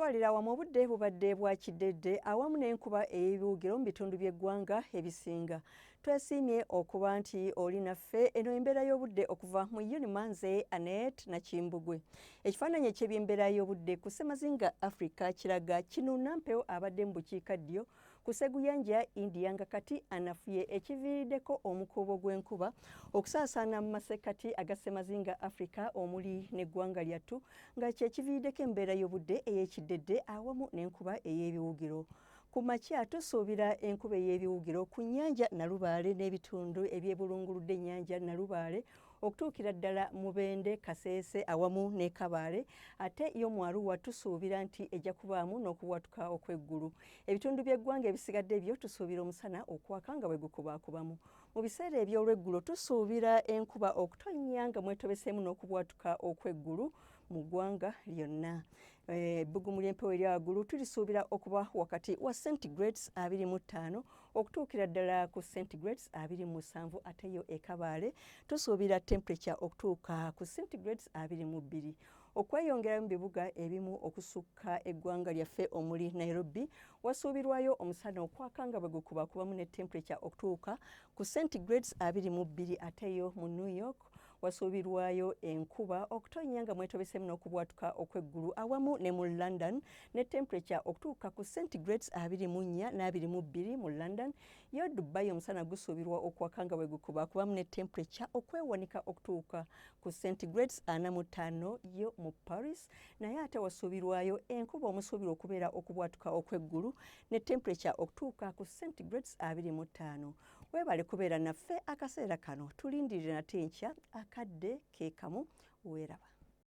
okutwalira awamu obudde bubadde bwa kidedde awamu n'enkuba ey'ebiwugiro mu bitundu by'eggwanga ebisinga. Twesiimye okuba nti oli naffe eno embeera y'obudde okuva mu Unimanze Anent Nakimbugwe. Ekifaananyi eky'ebyembeera y'obudde ku Ssemazinga Africa kiraga kinuuna mpewo abadde mu bukiikaddyo ku Sseguyanja India nga kati anafuye ekiviiriddeko omukuubo gw'enkuba okusaasaana mu masekkati aga Ssemazinga Africa omuli n'eggwanga lyattu nga kye kiviiriddeko embeera y'obudde ey'ekidedde awamu n'enkuba ey'ebiwugiro. Ku makya tusuubira enkuba ey'ebiwugiro ku nnyanja Nalubaale n'ebitundu ebyebulunguludde ennyanja Nalubaale okutuukira ddala Mubende, Kaseese awamu ne Kabaale, ate y'omu Arua tusuubira nti ejja kubaamu n'okubwatuka okw'eggulu. Ebitundu by'eggwanga ebisigadde ebyo tusuubira omusana okwaka nga bwe gukubaakubamu. Mu biseera eby'olweggulo tusuubira enkuba okutonnya nga mwetobeseemu n'okubwatuka okw'eggulu mu ggwanga lyonna. Ebbugumu ly'empewo erya waggulu tulisuubira okuba wakati wa centigrades 25 okutuukira ddala ku centigrades 27, ate yo e Kabaale tusuubira temperature okutuuka ku centigrades 22. Okweyongera mu bibuga ebimu okusukka eggwanga lyaffe omuli Nairobi wasuubirwayo omusana okwaka nga bwe gukubaakubamu ne temperature okutuuka ku centigrades 22, ate yo mu New York wasuubirwayo enkuba okutonnya nga mwetobeseemu n'okubwatuka okw'eggulu awamu ne mu London ne temperature okutuuka ku centigrades 24 n'22 mu London. Yo Dubai omusana gusuubirwa okwaka nga bwe gukubaakubamu ne temperature okwewanika okutuuka ku centigrades 45 yo mu Paris, naye ate wasuubirwayo enkuba omusuubirwa okubeera okubwatuka okw'eggulu ne temperature okutuuka ku centigrades 25. Weebale kubeera naffe akaseera kano, tulindirire nate enkya akadde ke kamu, weeraba.